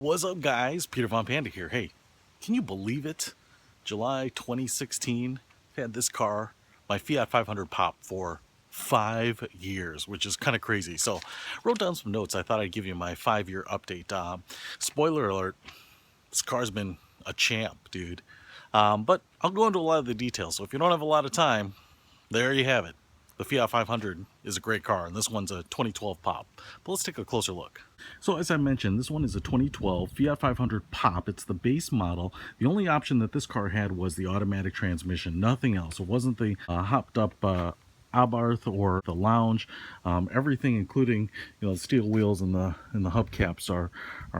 What's up, guys? Peter von Panda here. Hey, can you believe it? July 2016, I've had this car, my Fiat 500 Pop, for 5 years, which is kind of crazy. So, wrote down some notes. I thought I'd give you my 5-year update. Spoiler alert, this car's been a champ, dude. But I'll go into a lot of the details. So if you don't have a lot of time, there you have it. The Fiat 500 is a great car, and this one's a 2012 Pop. But let's take a closer look. So as I mentioned, this one is a 2012 Fiat 500 Pop. It's the base model. The only option that this car had was the automatic transmission, nothing else. It wasn't the hopped up Abarth or the lounge. Everything, including the steel wheels and the hubcaps, are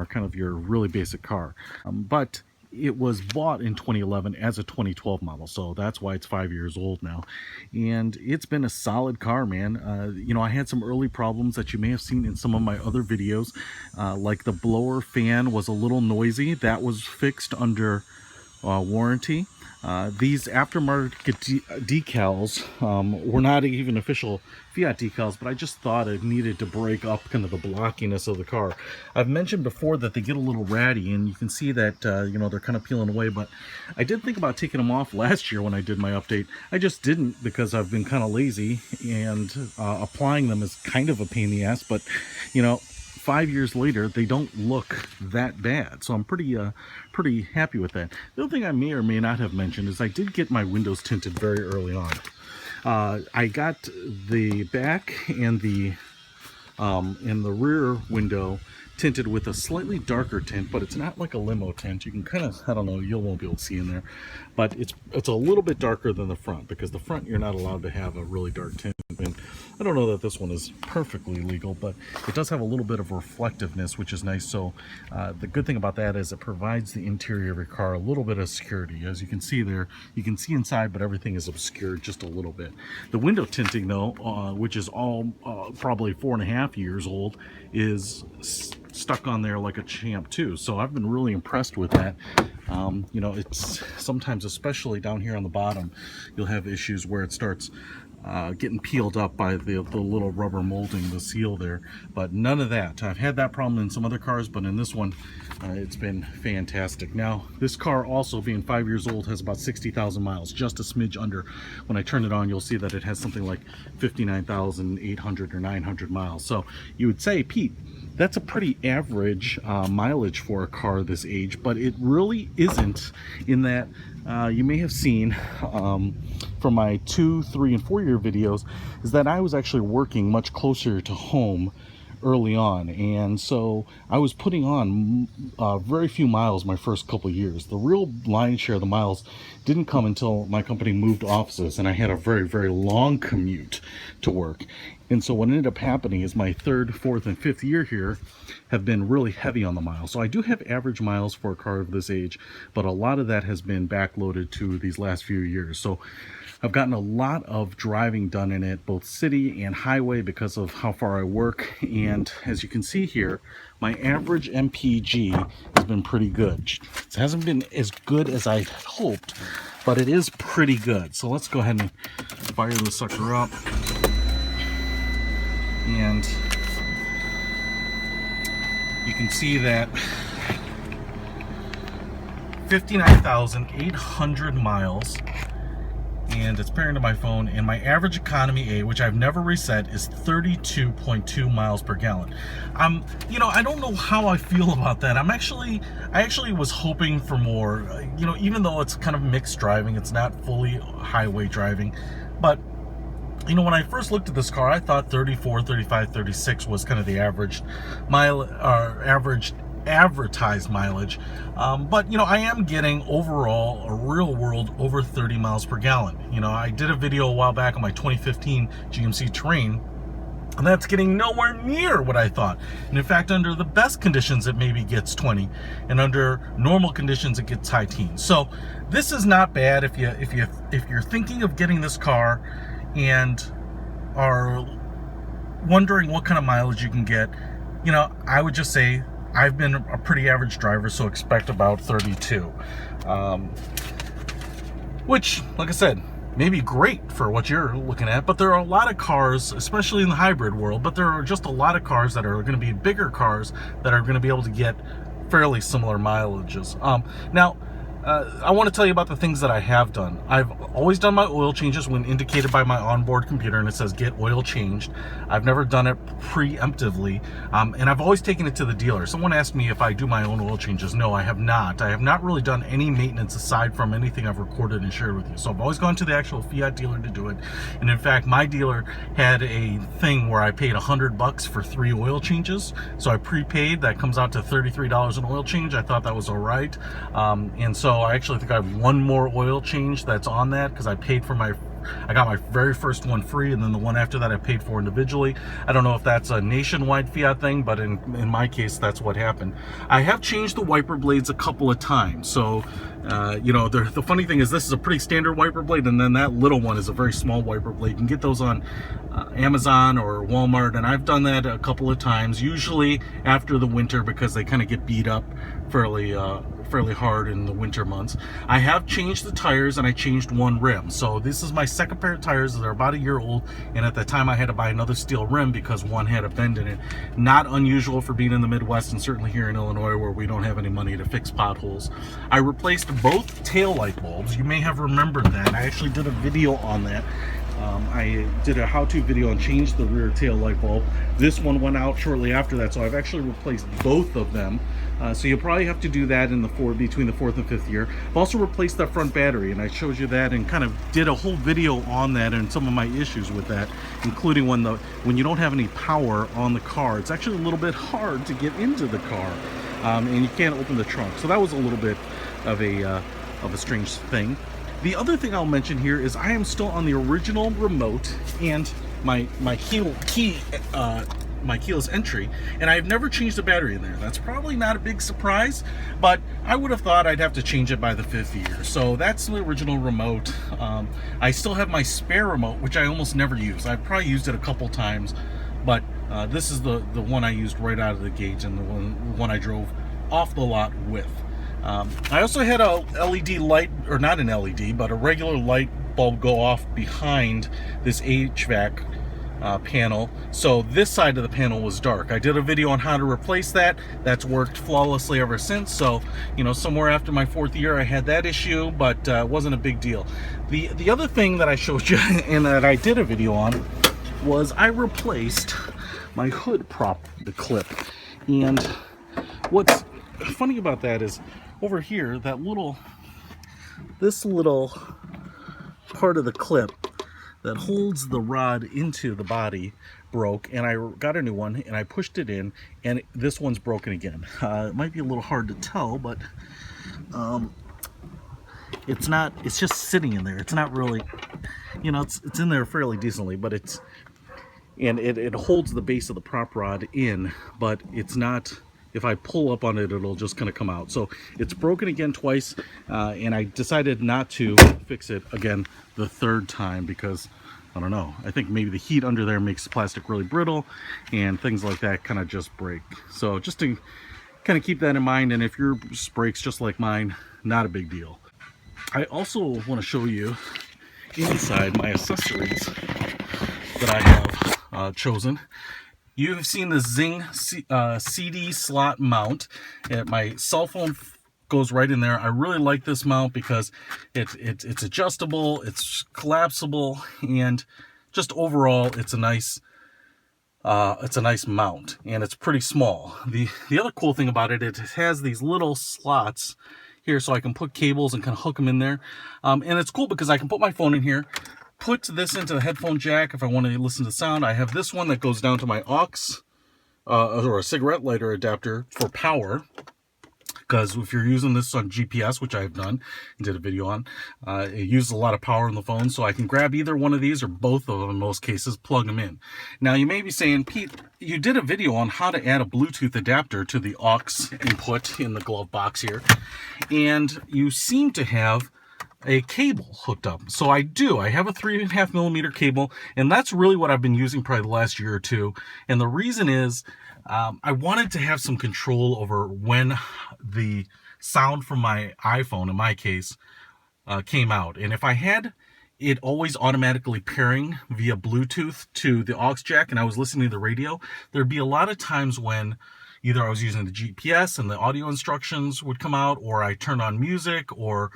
kind of your really basic car. But it was bought in 2011 as a 2012 model, so that's why it's 5 years old now, and it's been a solid car, man. I had some early problems that you may have seen in some of my other videos, like the blower fan was a little noisy. That was fixed under warranty. These aftermarket decals were not even official Fiat decals, but I just thought it needed to break up kind of the blockiness of the car. I've mentioned before that they get a little ratty, and you can see that they're kind of peeling away, but I did think about taking them off last year when I did my update. I just didn't because I've been kind of lazy, and applying them is kind of a pain in the ass, but 5 years later, they don't look that bad, so I'm pretty happy with that. The other thing I may or may not have mentioned is I did get my windows tinted very early on. I got the back and the rear window tinted with a slightly darker tint, but it's not like a limo tint. You can kind of, I don't know, you won't be able to see in there, but it's a little bit darker than the front, because the front you're not allowed to have a really dark tint. And I don't know that this one is perfectly legal, but it does have a little bit of reflectiveness, which is nice. So the good thing about that is it provides the interior of your car a little bit of security. As you can see there, you can see inside, but everything is obscured just a little bit. The window tinting, though, which is all probably 4.5 years old, is stuck on there like a champ too. So I've been really impressed with that. It's sometimes, especially down here on the bottom, you'll have issues where it starts getting peeled up by the little rubber molding, the seal there, but none of that. I've had that problem in some other cars, but in this one it's been fantastic. Now, this car, also being 5 years old, has about 60,000 miles, just a smidge under. When I turn it on, you'll see that it has something like 59,800 or 900 miles. So you would say, Pete, that's a pretty average mileage for a car this age, but it really isn't, in that you may have seen from my 2, 3, and 4-year videos is that I was actually working much closer to home early on, and so I was putting on very few miles my first couple years. The real lion's share of the miles didn't come until my company moved offices and I had a very, very long commute to work. And so what ended up happening is my 3rd, 4th, and 5th year here have been really heavy on the miles. So I do have average miles for a car of this age, but a lot of that has been backloaded to these last few years. So I've gotten a lot of driving done in it, both city and highway, because of how far I work. And as you can see here, my average MPG has been pretty good. It hasn't been as good as I hoped, but it is pretty good. So let's go ahead and fire this sucker up. And you can see that 59,800 miles, and it's pairing to my phone, and my average economy A, which I've never reset, is 32.2 miles per gallon. I don't know how I feel about that. I actually was hoping for more, even though it's kind of mixed driving, it's not fully highway driving, but when I first looked at this car, I thought 34, 35, 36 was kind of the average advertised mileage. But I am getting overall, a real world, over 30 miles per gallon. I did a video a while back on my 2015 GMC Terrain, and that's getting nowhere near what I thought. And in fact, under the best conditions, it maybe gets 20, and under normal conditions, it gets high teens. So this is not bad if you're thinking of getting this car and are wondering what kind of mileage you can get. I would just say I've been a pretty average driver, so expect about 32, which, like I said, may be great for what you're looking at, but there are a lot of cars, especially in the hybrid world, but there are just a lot of cars that are going to be bigger cars that are going to be able to get fairly similar mileages. Now, I want to tell you about the things that I have done. I've always done my oil changes when indicated by my onboard computer, and it says get oil changed. I've never done it preemptively, and I've always taken it to the dealer. Someone asked me if I do my own oil changes. No, I have not. I have not really done any maintenance aside from anything I've recorded and shared with you. So I've always gone to the actual Fiat dealer to do it. And in fact, my dealer had a thing where I paid $100 for 3 oil changes. So I prepaid. That comes out to $33 an oil change. I thought that was all right. And so I actually think I have one more oil change that's on that because I paid for I got my very first one free, and then the one after that I paid for individually. I don't know if that's a nationwide Fiat thing, but in my case, that's what happened. I have changed the wiper blades a couple of times. So, you know, the funny thing is this is a pretty standard wiper blade, and then that little one is a very small wiper blade. You can get those on Amazon or Walmart, and I've done that a couple of times, usually after the winter because they kind of get beat up fairly hard in the winter months. I have changed the tires, and I changed one rim. So this is my second pair of tires. They're about a year old, and at the time I had to buy another steel rim because one had a bend in it. Not unusual for being in the Midwest, and certainly here in Illinois where we don't have any money to fix potholes. I replaced both tail light bulbs. You may have remembered that. I actually did a video on that. I did a how-to video and changed the rear tail light bulb. This one went out shortly after that, so I've actually replaced both of them. So you'll probably have to do that in between the 4th and 5th year. I've also replaced that front battery, and I showed you that and kind of did a whole video on that and some of my issues with that, including when you don't have any power on the car. It's actually a little bit hard to get into the car, and you can't open the trunk. So that was a little bit of a strange thing. The other thing I'll mention here is I am still on the original remote and my keyless entry, and I've never changed the battery in there. That's probably not a big surprise, but I would have thought I'd have to change it by the 5th year. So that's the original remote. I still have my spare remote, which I almost never use. I've probably used it a couple times, but this is the one I used right out of the gate, and the one I drove off the lot with. I also had a LED light, or not an LED, but a regular light bulb go off behind this HVAC panel, so this side of the panel was dark. I did a video on how to replace that. That's worked flawlessly ever since. So, you know, somewhere after my 4th year I had that issue, but it wasn't a big deal. The other thing that I showed you and that I did a video on was I replaced my hood prop, the clip. And what's funny about that is over here, this little part of the clip that holds the rod into the body broke, and I got a new one and I pushed it in, and this one's broken again. It might be a little hard to tell, but it's just sitting in there. It's not really, you know, it's in there fairly decently, but it holds the base of the prop rod in, but it's not. If I pull up on it, it'll just kind of come out. So it's broken again twice, and I decided not to fix it again the 3rd time because, I don't know, I think maybe the heat under there makes the plastic really brittle, and things like that kind of just break. So just to kind of keep that in mind, and if yours breaks just like mine, not a big deal. I also want to show you inside my accessories that I have chosen. You have seen the Zing CD slot mount. My cell phone goes right in there. I really like this mount because it's adjustable, it's collapsible, and just overall it's a nice mount, and it's pretty small. The other cool thing about it has these little slots here so I can put cables and kind of hook them in there. And it's cool because I can put my phone in here, put this into the headphone jack if I want to listen to sound. I have this one that goes down to my aux or a cigarette lighter adapter for power, because if you're using this on GPS, which I've done and did a video on, it uses a lot of power on the phone, so I can grab either one of these or both of them in most cases, plug them in. Now you may be saying, Pete, you did a video on how to add a Bluetooth adapter to the aux input in the glove box here, and you seem to have a cable hooked up. So I do. I have a 3.5mm cable, and that's really what I've been using probably the last year or two. And the reason is I wanted to have some control over when the sound from my iPhone, in my case, came out. And if I had it always automatically pairing via Bluetooth to the aux jack and I was listening to the radio, there'd be a lot of times when, either I was using the GPS and the audio instructions would come out, or I turned on music, or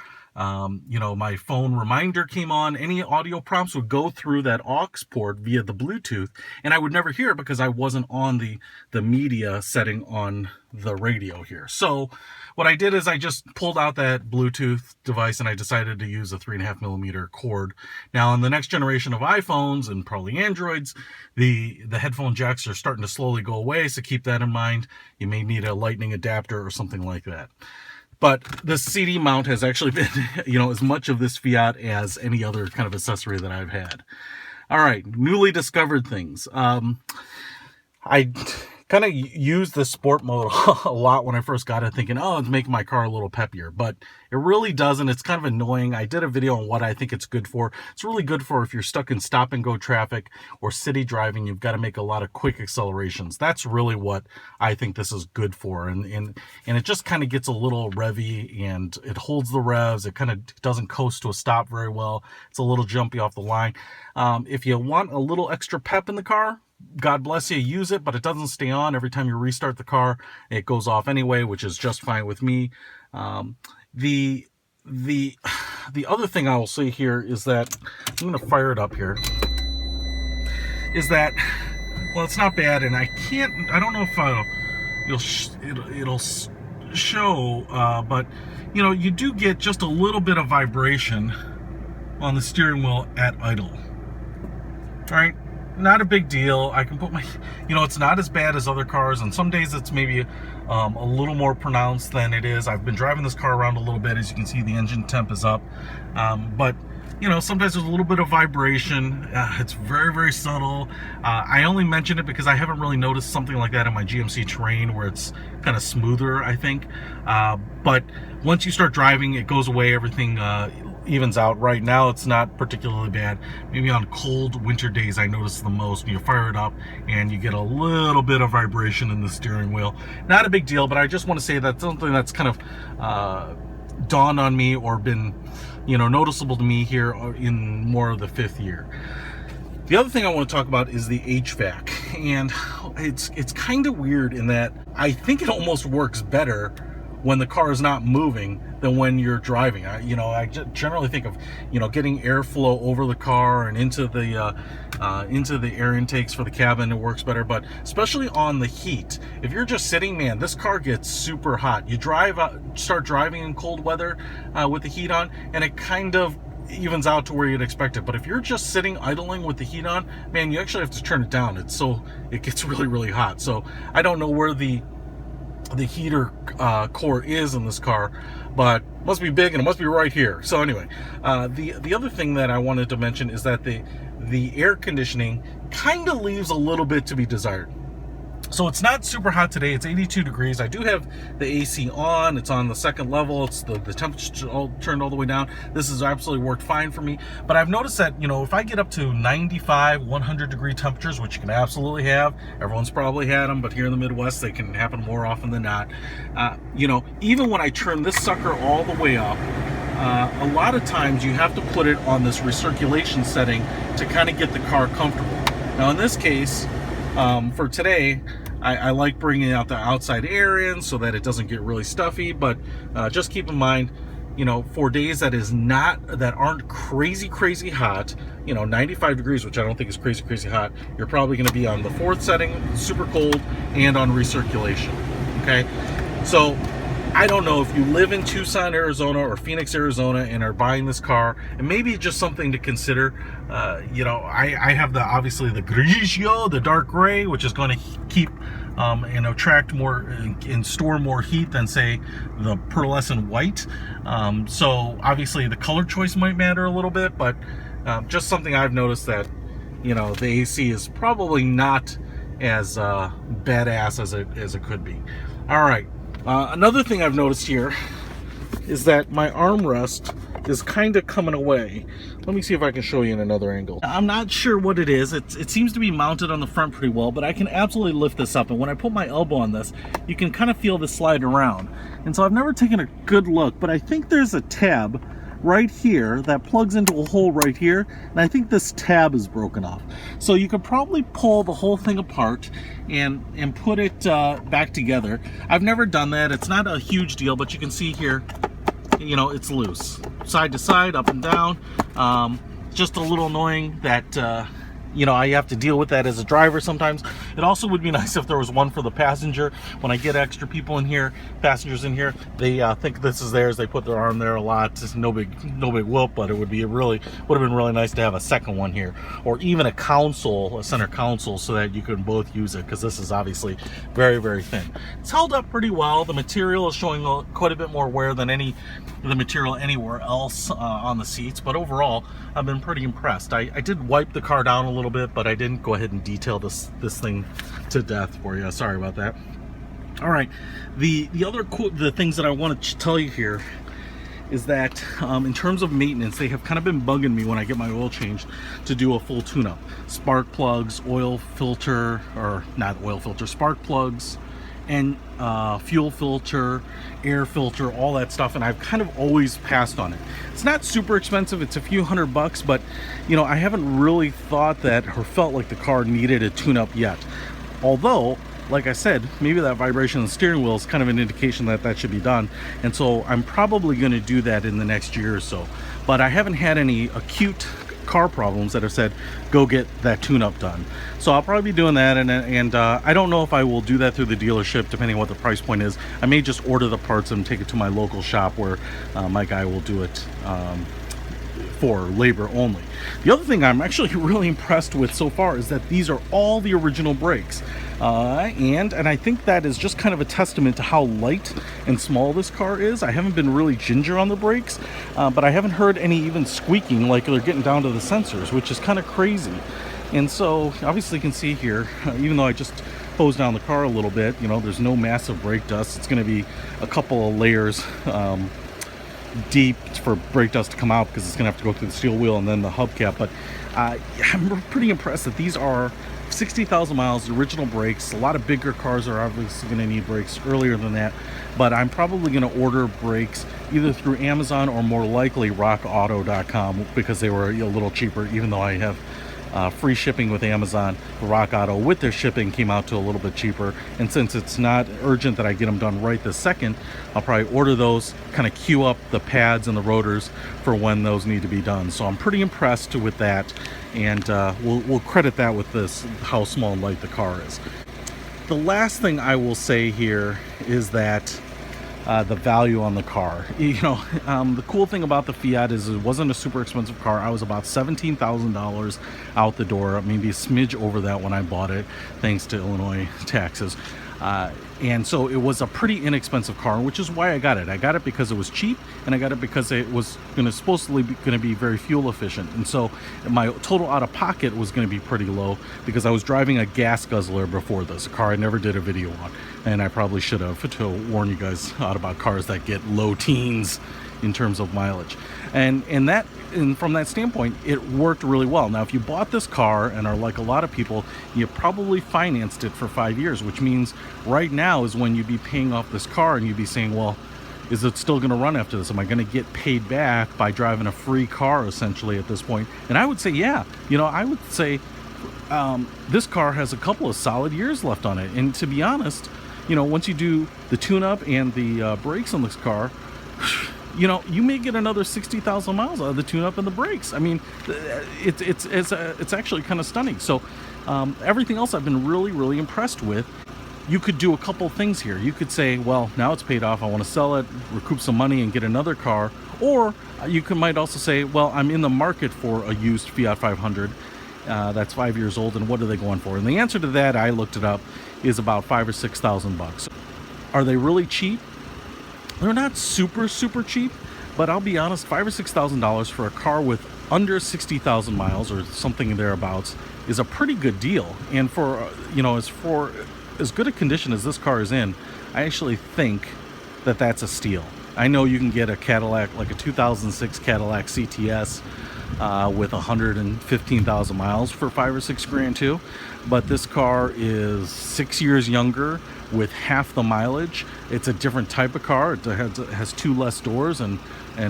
you know, my phone reminder came on. Any audio prompts would go through that aux port via the Bluetooth, and I would never hear it because I wasn't on the media setting on the radio here. So what I did is I just pulled out that Bluetooth device and I decided to use a 3.5mm cord. Now, on the next generation of iPhones and probably Androids, the headphone jacks are starting to slowly go away, so keep that in mind. You may need a lightning adapter or something like that. But the CD mount has actually been, you know, as much of this Fiat as any other kind of accessory that I've had. All right, newly discovered things. I kind of used the sport mode a lot when I first got it, thinking, oh, it's making my car a little peppier, but it really doesn't. It's kind of annoying. I did a video on what I think it's good for. It's really good for if you're stuck in stop and go traffic or city driving. You've got to make a lot of quick accelerations. That's really what I think this is good for. And it just kind of gets a little revvy, and it holds the revs. It kind of doesn't coast to a stop very well. It's a little jumpy off the line. If you want a little extra pep in the car, God bless you, use it, but it doesn't stay on. Every time you restart the car, it goes off anyway, which is just fine with me. The other thing I will say here is that, I'm going to fire it up here, is that, well, it's not bad, and I don't know if it'll show, but, you know, you do get just a little bit of vibration on the steering wheel at idle. All right? Not a big deal. I can put my, you know, it's not as bad as other cars, and some days it's maybe a little more pronounced than it is. I've been driving this car around a little bit. As you can see, the engine temp is up, but you know, sometimes there's a little bit of vibration. It's very, very subtle. I only mention it because I haven't really noticed something like that in my GMC Terrain, where it's kind of smoother, I think. But once you start driving, it goes away. Everything evens out. Right now, it's not particularly bad. Maybe on cold winter days, I notice the most. You fire it up and you get a little bit of vibration in the steering wheel. Not a big deal, but I just want to say that's something that's kind of dawned on me, or been, you know, noticeable to me here in more of the 5th year. The other thing I want to talk about is the HVAC, and it's kind of weird in that I think it almost works better when the car is not moving than when you're driving. I generally think of, you know, getting airflow over the car and into the air intakes for the cabin. It works better, but especially on the heat, if you're just sitting, man, this car gets super hot. You start driving in cold weather with the heat on, and it kind of evens out to where you'd expect it. But if you're just sitting idling with the heat on, man, you actually have to turn it down. It gets really, really hot. So I don't know where the heater core is in this car, but it must be big and it must be right here. So anyway, the other thing that I wanted to mention is that the air conditioning kind of leaves a little bit to be desired. So it's not super hot today. It's 82 degrees. I do have the AC on. It's on the 2nd level. It's the temperature turned all the way down. This has absolutely worked fine for me. But I've noticed that, you know, if I get up to 95, 100 degree temperatures, which you can absolutely have, everyone's probably had them, but here in the Midwest, they can happen more often than not. You know, even when I turn this sucker all the way up, a lot of times you have to put it on this recirculation setting to kind of get the car comfortable. Now, in this case, for today, I like bringing out the outside air in so that it doesn't get really stuffy, but just keep in mind, you know, for days that aren't crazy hot, you know, 95 degrees, which I don't think is crazy hot, you're probably going to be on the 4th setting, super cold, and on recirculation. Okay, so I don't know if you live in Tucson, Arizona, or Phoenix, Arizona, and are buying this car, and maybe just something to consider. You know, I have obviously the grigio, the dark gray, which is going to keep and attract more and store more heat than, say, the pearlescent white. So obviously the color choice might matter a little bit, but just something I've noticed, that, you know, the AC is probably not as badass as it could be. All right. Another thing I've noticed here is that my armrest is kind of coming away. Let me see if I can show you in another angle. I'm not sure what it is. It seems to be mounted on the front pretty well, but I can absolutely lift this up. And when I put my elbow on this, you can kind of feel this slide around. And so I've never taken a good look, but I think there's a tab right here that plugs into a hole right here, and I think this tab is broken off. So you could probably pull the whole thing apart and put it back together. I've never done that. It's not a huge deal, but you can see here, you know, it's loose. Side to side, up and down. Just a little annoying that you know, I have to deal with that as a driver sometimes. It also would be nice if there was one for the passenger. When I get extra people in here, passengers in here, they think this is theirs. They put their arm there a lot. It's no big whoop, but it would have been really nice to have a second one here, or even a console, a center console, so that you can both use it, because this is obviously very, very thin. It's held up pretty well. The material is showing quite a bit more wear than the material anywhere else on the seats, but overall I've been pretty impressed. I did wipe the car down a little bit, but I didn't go ahead and detail this thing to death for you. Sorry about that. All right, the other the things that I want to tell you here is that in terms of maintenance, they have kind of been bugging me when I get my oil changed to do a full tune-up. Spark plugs, oil filter, or not oil filter, spark plugs, and fuel filter, air filter, all that stuff, and I've kind of always passed on it. It's not super expensive, it's a few $100, but you know, I haven't really thought that or felt like the car needed a tune-up yet. Although, like I said, maybe that vibration on the steering wheel is kind of an indication that that should be done, and so I'm probably going to do that in the next year or so. But I haven't had any acute car problems that have said go get that tune-up done, so I'll probably be doing that, and I don't know if I will do that through the dealership, depending on what the price point is. I may just order the parts and take it to my local shop where my guy will do it for labor only. The other thing I'm actually really impressed with so far is that these are all the original brakes, and I think that is just kind of a testament to how light and small this car is. I haven't been really ginger on the brakes, but I haven't heard any even squeaking like they're getting down to the sensors, which is kind of crazy. And so obviously you can see here, even though I just hosed down the car a little bit, you know, there's no massive brake dust. It's going to be a couple of layers deep for brake dust to come out, because it's gonna have to go through the steel wheel and then the hubcap. But I'm pretty impressed that these are 60,000 miles, original brakes. A lot of bigger cars are obviously going to need brakes earlier than that, but I'm probably going to order brakes either through Amazon or more likely rockauto.com, because they were a little cheaper, even though I have free shipping with Amazon. Rock Auto with their shipping came out to a little bit cheaper, and since it's not urgent that I get them done right this second, I'll probably order those, kind of queue up the pads and the rotors for when those need to be done. So I'm pretty impressed with that, and we'll credit that with this, how small and light the car is. The last thing I will say here is that the value on the car. You know, the cool thing about the Fiat is it wasn't a super expensive car. I was about $17,000 out the door, maybe a smidge over that when I bought it, thanks to Illinois taxes. And so it was a pretty inexpensive car, which is why I got it. I got it because it was cheap, and I got it because it was supposedly going to be very fuel efficient. And so my total out of pocket was going to be pretty low, because I was driving a gas guzzler before this, a car I never did a video on, and I probably should have, to warn you guys out about cars that get low teens in terms of mileage. And from that standpoint, it worked really well. Now, if you bought this car and are like a lot of people, you probably financed it for 5 years, which means right now is when you'd be paying off this car and you'd be saying, well, is it still going to run after this? Am I going to get paid back by driving a free car essentially at this point? And I would say, yeah. You know, I would say this car has a couple of solid years left on it. And to be honest, you know, once you do the tune-up and the brakes on this car, you know, you may get another 60,000 miles out of the tune-up and the brakes. I mean, it's actually kind of stunning. So everything else I've been really, really impressed with. You could do a couple things here. You could say, well, now it's paid off, I want to sell it, recoup some money and get another car. Or you might also say, well, I'm in the market for a used Fiat 500 that's 5 years old, and what are they going for? And the answer to that, I looked it up, is about $5,000 or $6,000. Are they really cheap? They're not super cheap, but I'll be honest, $5,000 or $6,000 for a car with under 60,000 miles or something thereabouts is a pretty good deal. And for, you know, as good a condition as this car is in, I actually think that that's a steal. I know you can get a Cadillac, like a 2006 Cadillac CTS, with 115,000 miles for 5 or 6 grand too. But this car is 6 years younger with half the mileage. It's a different type of car. It has 2 less doors and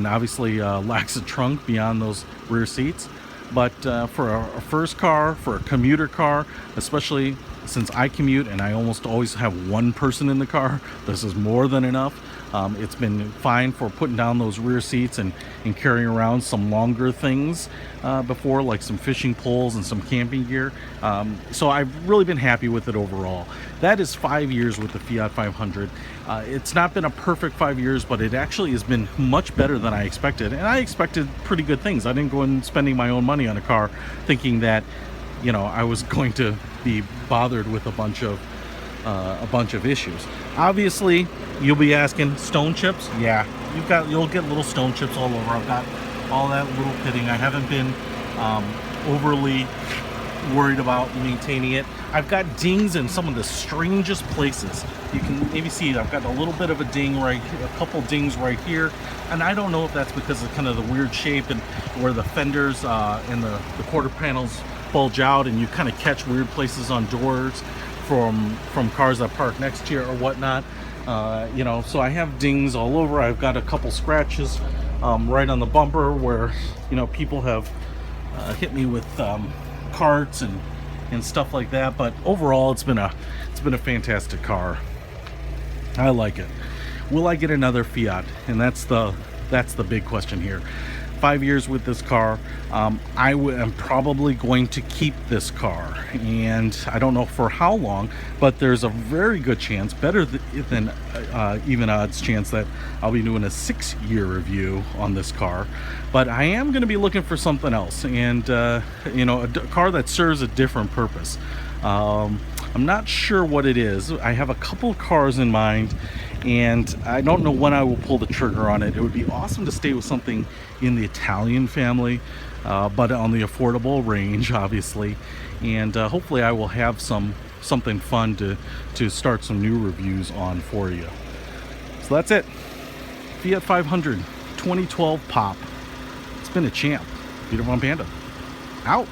obviously lacks a trunk beyond those rear seats. But for a first car, for a commuter car, especially since I commute and I almost always have one person in the car, this is more than enough. It's been fine for putting down those rear seats and carrying around some longer things before, like some fishing poles and some camping gear. So I've really been happy with it overall. That is 5 years with the Fiat 500. It's not been a perfect 5 years, but it actually has been much better than I expected. And I expected pretty good things. I didn't go in spending my own money on a car thinking that, you know, I was going to be bothered with a bunch of issues. Obviously, you'll be asking, stone chips? Yeah, you'll get little stone chips all over. I've got all that little pitting. I haven't been overly worried about maintaining it. I've got dings in some of the strangest places. You can maybe see I've got a little bit of a ding right here, a couple dings right here, and I don't know if that's because of kind of the weird shape and where the fenders and the quarter panels bulge out, and you kind of catch weird places on doors from cars that park next to you or whatnot. You know, so I have dings all over. I've got a couple scratches right on the bumper where, you know, people have hit me with carts and stuff like that. But overall, it's been a fantastic car. I like it. Will I get another Fiat? And that's the big question here. 5 years with this car. I am probably going to keep this car, and I don't know for how long, but there's a very good chance, better than even odds chance, that I'll be doing a 6-year review on this car. But I am going to be looking for something else, and you know, a car that serves a different purpose. I'm not sure what it is. I have a couple of cars in mind, and I don't know when I will pull the trigger on it. It would be awesome to stay with something in the Italian family, but on the affordable range, obviously. And hopefully I will have something fun to start some new reviews on for you. So that's it. Fiat 500 2012 Pop. It's been a champ. Peter Von Panda. Out.